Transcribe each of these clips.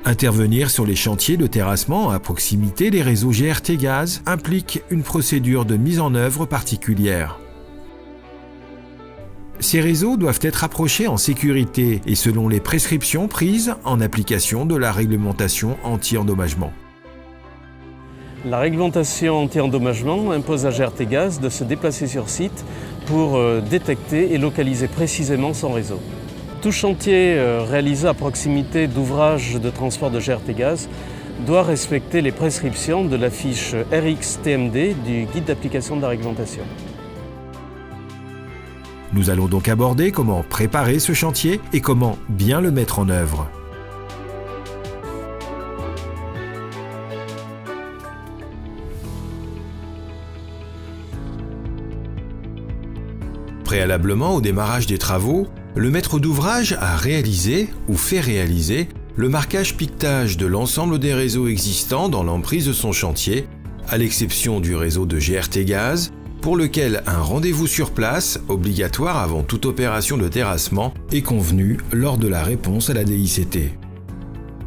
Intervenir sur les chantiers de terrassement à proximité des réseaux GRT Gaz implique une procédure de mise en œuvre particulière. Ces réseaux doivent être approchés en sécurité et selon les prescriptions prises en application de la réglementation anti-endommagement. La réglementation anti-endommagement impose à GRT Gaz de se déplacer sur site pour détecter et localiser précisément son réseau. Tout chantier réalisé à proximité d'ouvrages de transport de GRT Gaz doit respecter les prescriptions de la fiche RX-TMD du guide d'application de la réglementation. Nous allons donc aborder comment préparer ce chantier et comment bien le mettre en œuvre. Préalablement au démarrage des travaux, le maître d'ouvrage a réalisé ou fait réaliser le marquage piquetage de l'ensemble des réseaux existants dans l'emprise de son chantier, à l'exception du réseau de GRT Gaz, pour lequel un rendez-vous sur place, obligatoire avant toute opération de terrassement, est convenu lors de la réponse à la DICT.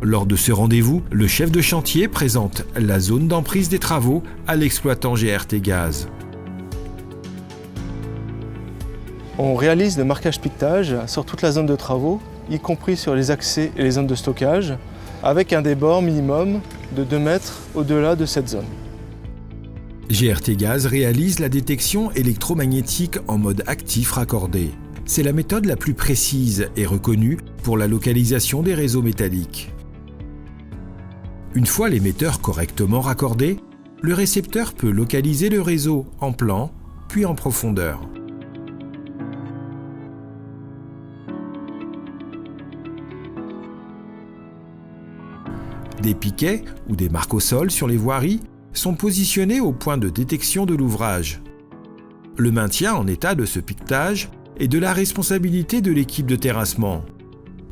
Lors de ce rendez-vous, le chef de chantier présente la zone d'emprise des travaux à l'exploitant GRT Gaz. On réalise le marquage piquetage sur toute la zone de travaux, y compris sur les accès et les zones de stockage, avec un débord minimum de 2 mètres au-delà de cette zone. GRT Gaz réalise la détection électromagnétique en mode actif raccordé. C'est la méthode la plus précise et reconnue pour la localisation des réseaux métalliques. Une fois l'émetteur correctement raccordé, le récepteur peut localiser le réseau en plan, puis en profondeur. Des piquets ou des marques au sol sur les voiries sont positionnés au point de détection de l'ouvrage. Le maintien en état de ce piquetage est de la responsabilité de l'équipe de terrassement.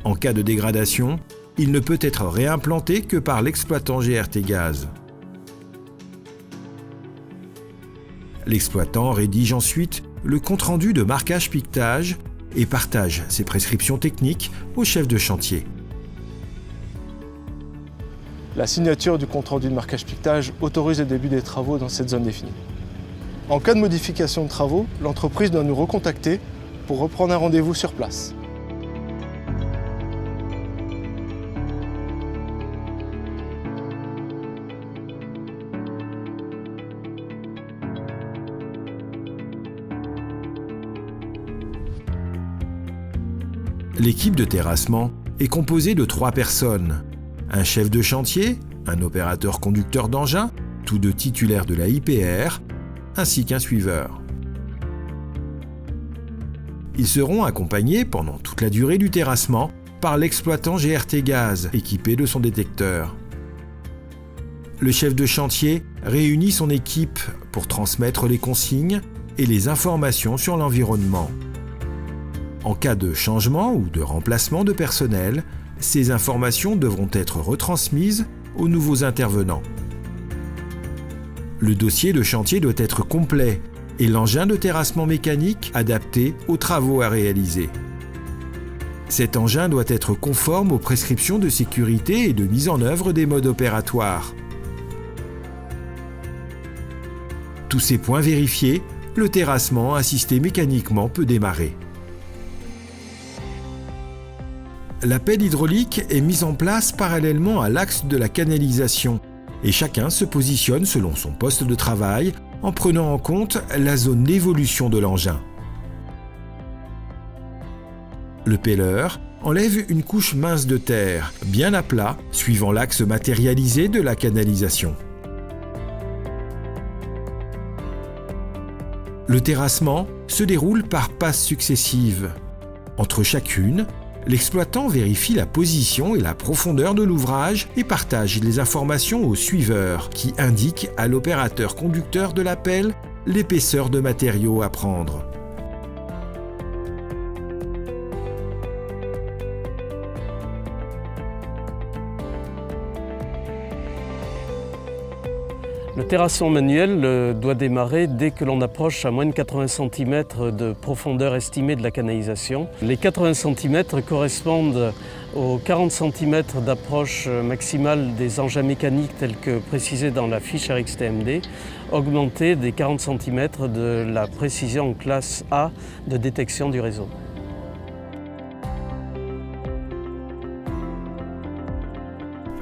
En cas de dégradation, il ne peut être réimplanté que par l'exploitant GRT Gaz. L'exploitant rédige ensuite le compte-rendu de marquage piquetage et partage ses prescriptions techniques au chef de chantier. La signature du compte-rendu de marquage piquetage autorise le début des travaux dans cette zone définie. En cas de modification de travaux, l'entreprise doit nous recontacter pour reprendre un rendez-vous sur place. L'équipe de terrassement est composée de 3 personnes. Un chef de chantier, un opérateur conducteur d'engin, tous deux titulaires de la IPR, ainsi qu'un suiveur. Ils seront accompagnés pendant toute la durée du terrassement par l'exploitant GRT Gaz équipé de son détecteur. Le chef de chantier réunit son équipe pour transmettre les consignes et les informations sur l'environnement. En cas de changement ou de remplacement de personnel, ces informations devront être retransmises aux nouveaux intervenants. Le dossier de chantier doit être complet et l'engin de terrassement mécanique adapté aux travaux à réaliser. Cet engin doit être conforme aux prescriptions de sécurité et de mise en œuvre des modes opératoires. Tous ces points vérifiés, le terrassement assisté mécaniquement peut démarrer. La pelle hydraulique est mise en place parallèlement à l'axe de la canalisation et chacun se positionne selon son poste de travail en prenant en compte la zone d'évolution de l'engin. Le pelleur enlève une couche mince de terre, bien à plat, suivant l'axe matérialisé de la canalisation. Le terrassement se déroule par passes successives. Entre chacune, l'exploitant vérifie la position et la profondeur de l'ouvrage et partage les informations au suiveur qui indique à l'opérateur conducteur de la pelle l'épaisseur de matériaux à prendre. Le terrassement manuel doit démarrer dès que l'on approche à moins de 80 cm de profondeur estimée de la canalisation. Les 80 cm correspondent aux 40 cm d'approche maximale des engins mécaniques tels que précisés dans la fiche RxTMD, augmenter des 40 cm de la précision en classe A de détection du réseau.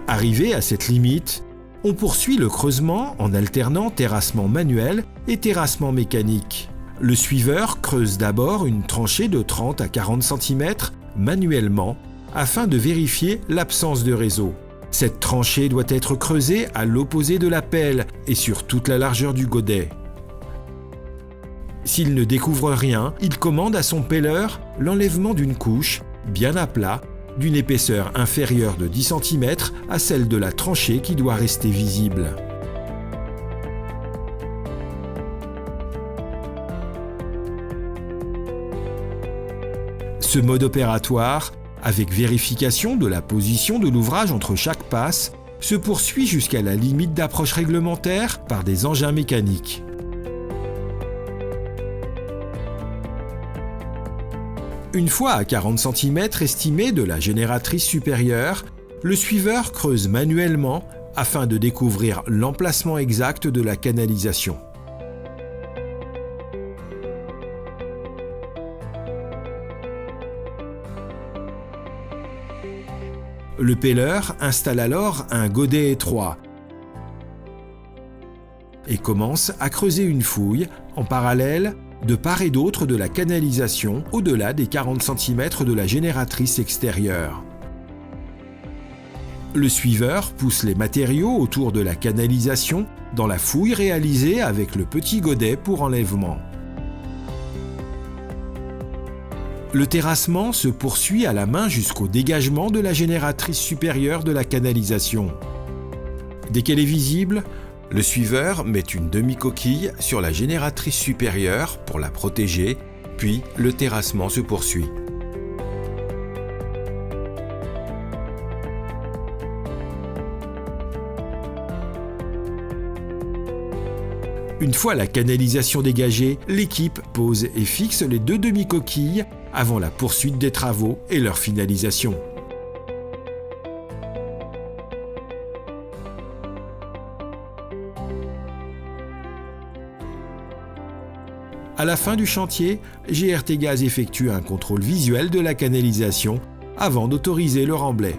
Arrivé à cette limite, on poursuit le creusement en alternant terrassement manuel et terrassement mécanique. Le suiveur creuse d'abord une tranchée de 30 à 40 cm manuellement afin de vérifier l'absence de réseau. Cette tranchée doit être creusée à l'opposé de la pelle et sur toute la largeur du godet. S'il ne découvre rien, il commande à son pelleur l'enlèvement d'une couche, bien à plat, d'une épaisseur inférieure de 10 cm à celle de la tranchée qui doit rester visible. Ce mode opératoire, avec vérification de la position de l'ouvrage entre chaque passe, se poursuit jusqu'à la limite d'approche réglementaire par des engins mécaniques. Une fois à 40 cm estimé de la génératrice supérieure, le suiveur creuse manuellement afin de découvrir l'emplacement exact de la canalisation. Le pelleur installe alors un godet étroit et commence à creuser une fouille en parallèle de part et d'autre de la canalisation au-delà des 40 cm de la génératrice extérieure. Le suiveur pousse les matériaux autour de la canalisation dans la fouille réalisée avec le petit godet pour enlèvement. Le terrassement se poursuit à la main jusqu'au dégagement de la génératrice supérieure de la canalisation. Dès qu'elle est visible, le suiveur met une demi-coquille sur la génératrice supérieure pour la protéger, puis le terrassement se poursuit. Une fois la canalisation dégagée, l'équipe pose et fixe les deux demi-coquilles avant la poursuite des travaux et leur finalisation. À la fin du chantier, GRT Gaz effectue un contrôle visuel de la canalisation avant d'autoriser le remblai.